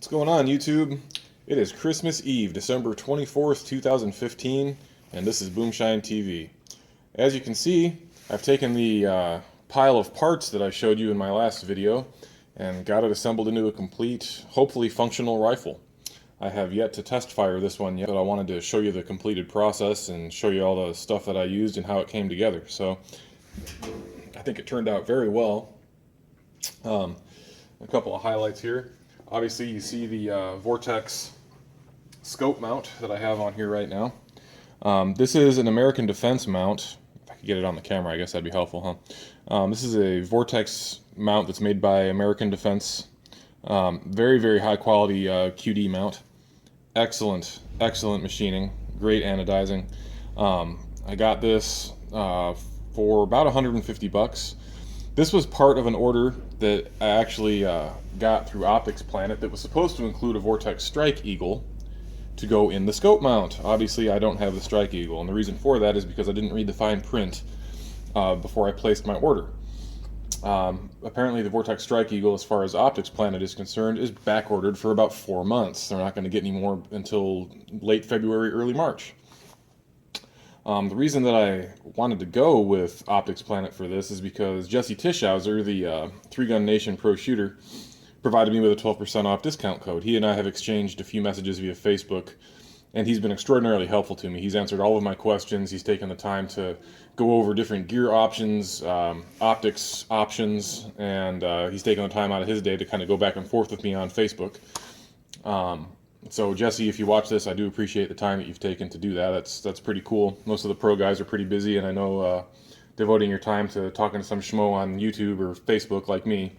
What's going on, YouTube? It is Christmas Eve, December 24th, 2015, and this is Boomshine TV. As you can see, I've taken the pile of parts that I showed you in my last video and got it assembled into a complete, hopefully functional rifle. I have yet to test fire this one yet, but I wanted to show you the completed process and show you all the stuff that I used and how it came together. So, I think it turned out very well. A couple of highlights here. Obviously, you see the Vortex scope mount that I have on here right now. This is an American Defense mount. If I could get it on the camera, I guess that'd be helpful, huh? This is a Vortex mount that's made by American Defense. Very, very high quality QD mount. Excellent machining. Great anodizing. I got this for about 150 bucks. This was part of an order that I actually got through Optics Planet that was supposed to include a Vortex Strike Eagle to go in the scope mount. Obviously, I don't have the Strike Eagle, and the reason for that is because I didn't read the fine print before I placed my order. Apparently, the Vortex Strike Eagle, as far as Optics Planet is concerned, is back-ordered for about 4 months. They're not going to get any more until late February, early March. The reason that I wanted to go with Optics Planet for this is because Jesse Tischhauser, the 3-Gun Nation pro shooter, provided me with a 12% off discount code. He and I have exchanged a few messages via Facebook, and he's been extraordinarily helpful to me. He's answered all of my questions. He's taken the time to go over different gear options, optics options, and he's taken the time out of his day to kind of go back and forth with me on Facebook. So Jesse, if you watch this, I do appreciate the time that you've taken to do that. That's pretty cool. Most of the pro guys are pretty busy, and I know devoting your time to talking to some schmo on YouTube or Facebook like me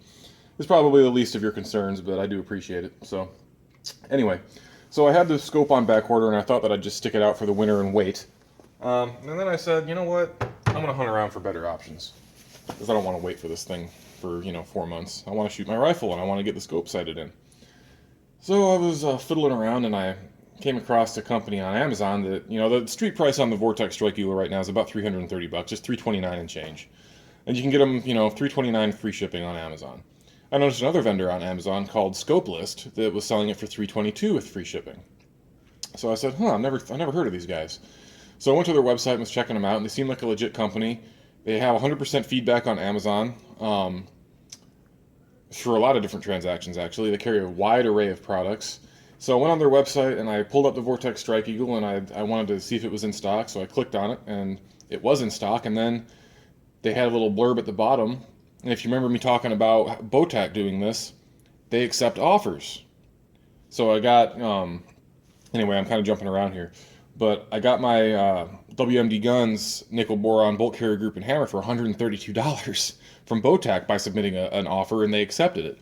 is probably the least of your concerns, but I do appreciate it. So anyway, so I had the scope on back order, and I thought that I'd just stick it out for the winter and wait. And then I said, you know what? I'm going to hunt around for better options, because I don't want to wait for this thing for 4 months. I want to shoot my rifle, and I want to get the scope sighted in. So I was fiddling around, and I came across a company on Amazon that, the street price on the Vortex Strike Eagle right now is about 330 bucks, just $329 and change. And you can get them, $329 free shipping on Amazon. I noticed another vendor on Amazon called Scopelist that was selling it for $322 with free shipping. So I said, I never heard of these guys. So I went to their website and was checking them out, and they seem like a legit company. They have 100% feedback on Amazon. For a lot of different transactions, actually. They carry a wide array of products. So I went on their website and I pulled up the Vortex Strike Eagle, and I wanted to see if it was in stock, so I clicked on it and it was in stock. And then they had a little blurb at the bottom, and if you remember me talking about Bowtac doing this, they accept offers. So I got, anyway, I'm kind of jumping around here, but I got my WMD Guns nickel boron bolt carrier group and hammer for $132 from Bowtac by submitting an offer, and they accepted it.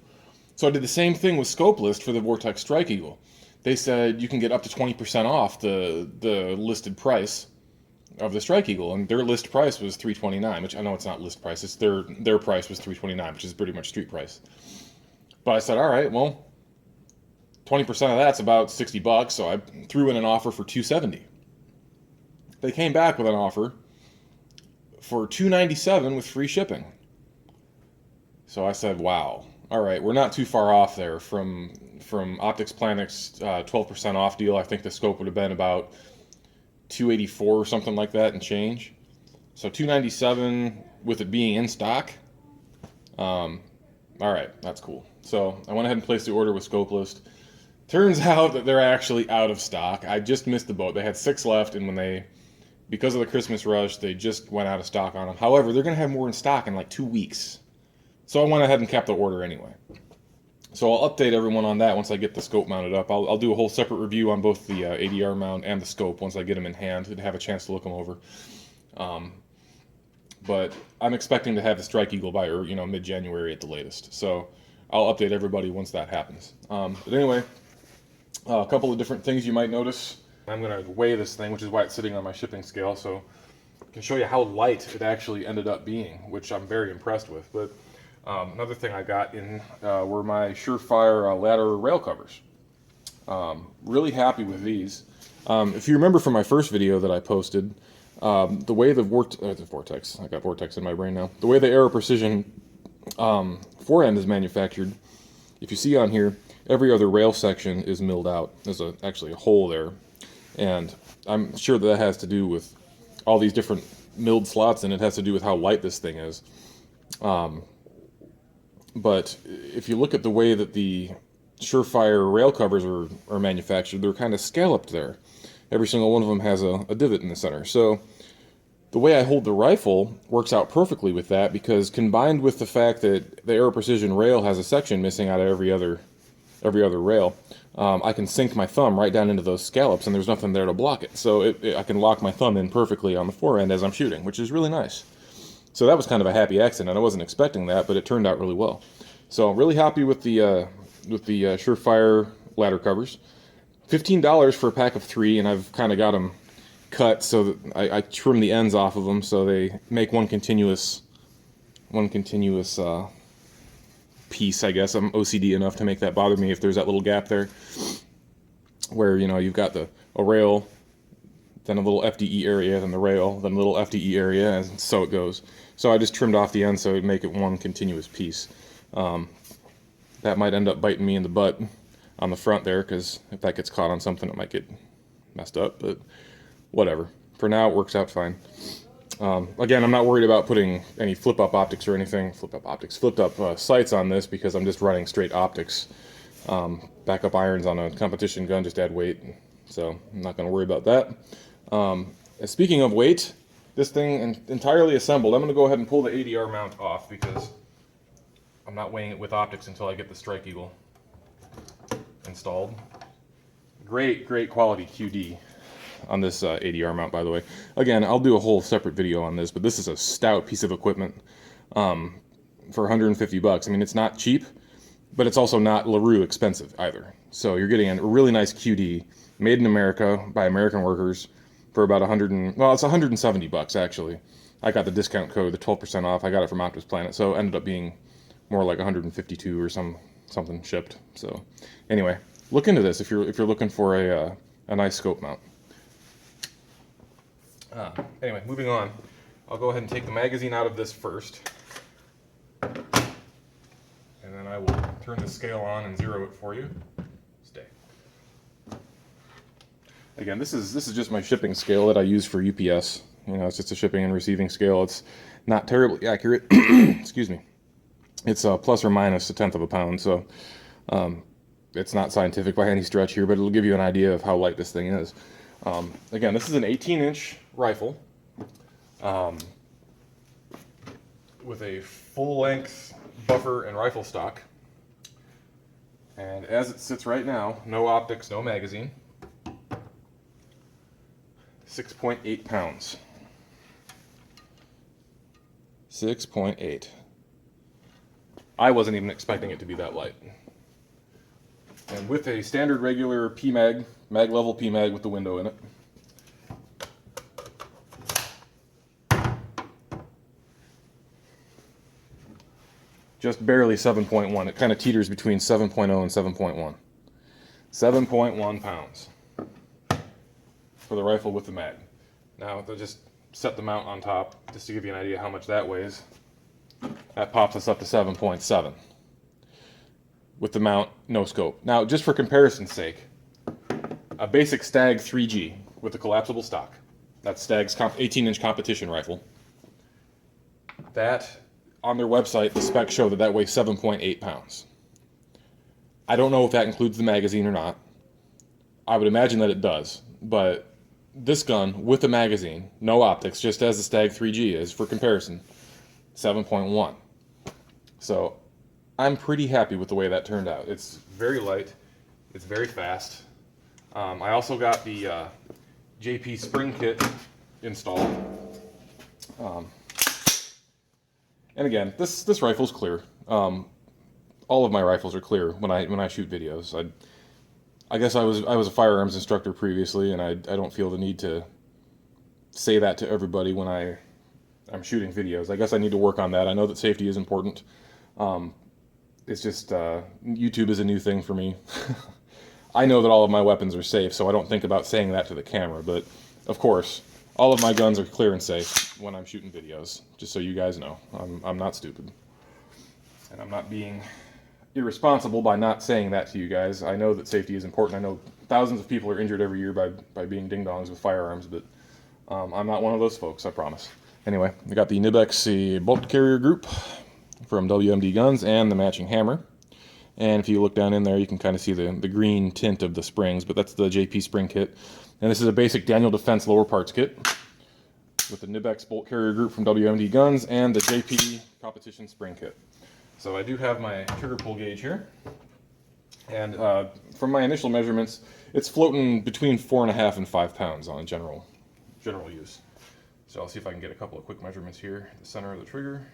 So I did the same thing with Scopelist for the Vortex Strike Eagle. They said you can get up to 20% off the listed price of the Strike Eagle, and their list price was $329, which I know it's not list price, it's their price was $329, which is pretty much street price. But I said, all right, well, 20% of that's about 60 bucks, so I threw in an offer for $270. They came back with an offer for $297 with free shipping. So I said, wow, all right, we're not too far off there from Optics Planet's 12% off deal. I think the scope would have been about $284 or something like that and change. So $297 with it being in stock. All right, that's cool. So I went ahead and placed the order with Scopelist. Turns out that they're actually out of stock. I just missed the boat. They had 6 left, and because of the Christmas rush, they just went out of stock on them. However, they're going to have more in stock in like 2 weeks. So I went ahead and kept the order anyway. So I'll update everyone on that once I get the scope mounted up. I'll do a whole separate review on both the ADR mount and the scope once I get them in hand and have a chance to look them over. But I'm expecting to have the Strike Eagle by mid-January at the latest. So I'll update everybody once that happens. But anyway, a couple of different things you might notice. I'm going to weigh this thing, which is why it's sitting on my shipping scale, so I can show you how light it actually ended up being, which I'm very impressed with. But another thing I got in were my Surefire ladder rail covers. Really happy with these. If you remember from my first video that I posted, the way the Vortex, I got Vortex in my brain now, the way the Aero Precision forend is manufactured, if you see on here, every other rail section is milled out. There's actually a hole there, and I'm sure that has to do with all these different milled slots, and it has to do with how light this thing is. But if you look at the way that the Surefire rail covers are manufactured, they're kind of scalloped there. Every single one of them has a divot in the center. So the way I hold the rifle works out perfectly with that, because combined with the fact that the Aero Precision rail has a section missing out of every other rail, I can sink my thumb right down into those scallops, and there's nothing there to block it. So I can lock my thumb in perfectly on the fore end as I'm shooting, which is really nice. So that was kind of a happy accident. I wasn't expecting that, but it turned out really well. So I'm really happy with the Surefire ladder covers. $15 for a pack of 3, and I've kind of got them cut so that I trim the ends off of them so they make one continuous piece, I guess. I'm OCD enough to make that bother me if there's that little gap there where, you know, you've got a rail, then a little FDE area, then the rail, then a little FDE area, and so it goes. So I just trimmed off the end so it'd make it one continuous piece. That might end up biting me in the butt on the front there, because if that gets caught on something, it might get messed up, but whatever. For now, it works out fine. Again, I'm not worried about putting any flip-up optics or anything, flipped-up sights on this, because I'm just running straight optics. Backup irons on a competition gun just add weight, so I'm not going to worry about that. Speaking of weight, this thing entirely assembled. I'm going to go ahead and pull the ADR mount off, because I'm not weighing it with optics until I get the Strike Eagle installed. Great quality QD on this ADR mount, by the way. Again, I'll do a whole separate video on this, but this is a stout piece of equipment for $150. I mean, it's not cheap, but it's also not LaRue expensive either. So you're getting a really nice QD made in America by American workers for about it's $170 actually. I got the discount code, the 12% off. I got it from Optus Planet, so it ended up being more like 152 or something shipped. So anyway, look into this if you're looking for a nice scope mount. Anyway, moving on. I'll go ahead and take the magazine out of this first, and then I will turn the scale on and zero it for you. Stay. Again, this is just my shipping scale that I use for UPS. You know, it's just a shipping and receiving scale. It's not terribly accurate. Excuse me. It's plus or minus 1/10 of a pound, so it's not scientific by any stretch here, but it'll give you an idea of how light this thing is. Again, this is an 18-inch rifle with a full-length buffer and rifle stock. And as it sits right now, no optics, no magazine, 6.8 pounds. 6.8. I wasn't even expecting it to be that light. And with a standard regular PMag, mag level PMag with the window in it. Just barely 7.1. It kind of teeters between 7.0 and 7.1. 7.1 pounds for the rifle with the mag. Now, they'll just set the mount on top, just to give you an idea how much that weighs. That pops us up to 7.7. With the mount, no scope. Now, just for comparison's sake, a basic Stag 3G with a collapsible stock. That's Stag's 18-inch competition rifle. That, on their website, the specs show that weighs 7.8 pounds. I don't know if that includes the magazine or not. I would imagine that it does, but this gun with the magazine, no optics, just as the Stag 3G is, for comparison, 7.1. So I'm pretty happy with the way that turned out. It's very light, it's very fast. I also got the JP spring kit installed. And again, this rifle's clear. All of my rifles are clear when I shoot videos. I guess I was a firearms instructor previously, and I don't feel the need to say that to everybody when I'm shooting videos. I guess I need to work on that. I know that safety is important. It's just YouTube is a new thing for me. I know that all of my weapons are safe, so I don't think about saying that to the camera, but of course, all of my guns are clear and safe when I'm shooting videos, just so you guys know. I'm not stupid. And I'm not being irresponsible by not saying that to you guys. I know that safety is important. I know thousands of people are injured every year by being ding-dongs with firearms, but I'm not one of those folks, I promise. Anyway, we got the Nibex bolt carrier group from WMD Guns and the matching hammer. And if you look down in there, you can kind of see the green tint of the springs, but that's the JP spring kit. And this is a basic Daniel Defense lower parts kit with the Nibex bolt carrier group from WMD Guns and the JP competition spring kit. So I do have my trigger pull gauge here. And from my initial measurements, it's floating between 4.5 and 5 pounds on general use. So I'll see if I can get a couple of quick measurements here. The center of the trigger.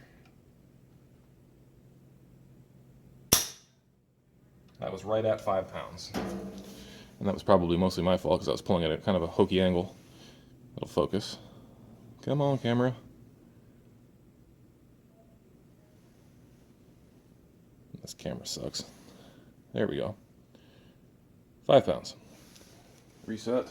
That was right at 5 pounds. And that was probably mostly my fault because I was pulling at kind of a hokey angle. It'll focus. Come on, camera. This camera sucks. There we go. 5 pounds. Reset.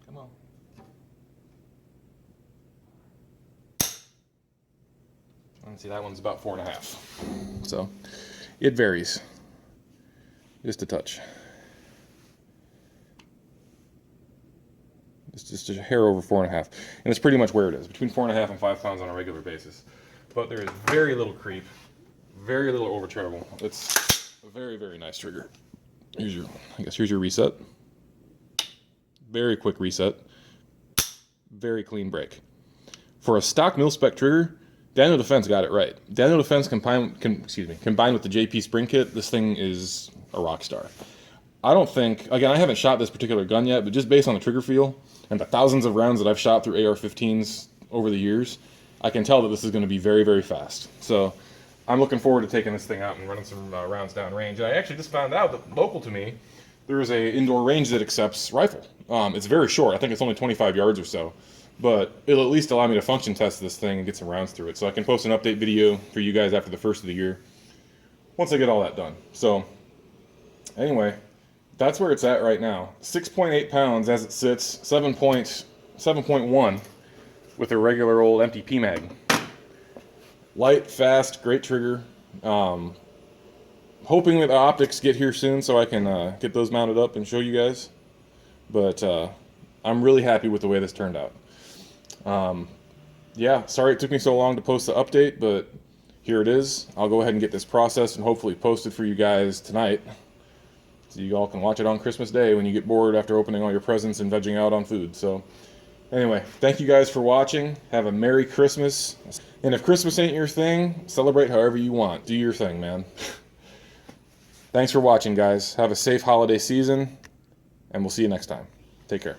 Come on. And see, that one's about 4.5. So it varies. Just a touch. It's just a hair over 4.5. And it's pretty much where it is, between 4.5 and 5 pounds on a regular basis. But there is very little creep, very little over travel. It's a very, very nice trigger. Here's your reset. Very quick reset. Very clean break. For a stock mil-spec trigger, Daniel Defense got it right. Daniel Defense combined with the JP spring kit, this thing is a rock star. I don't think, again, I haven't shot this particular gun yet, but just based on the trigger feel and the thousands of rounds that I've shot through AR15s over the years, I can tell that this is going to be very, very fast. So I'm looking forward to taking this thing out and running some rounds down range. And I actually just found out that local to me, there is a indoor range that accepts rifle. It's very short. I think it's only 25 yards or so. But it'll at least allow me to function test this thing and get some rounds through it. So I can post an update video for you guys after the first of the year, once I get all that done. So anyway, that's where it's at right now. 6.8 pounds as it sits, 7.1 with a regular old empty PMag. Light, fast, great trigger. Hoping that the optics get here soon so I can get those mounted up and show you guys. But I'm really happy with the way this turned out. Yeah, sorry it took me so long to post the update, but here it is. I'll go ahead and get this processed and hopefully posted for you guys tonight, so you all can watch it on Christmas Day when you get bored after opening all your presents and vegging out on food. So anyway, thank you guys for watching. Have a Merry Christmas. And if Christmas ain't your thing, celebrate however you want. Do your thing, man. Thanks for watching, guys. Have a safe holiday season, and we'll see you next time. Take care.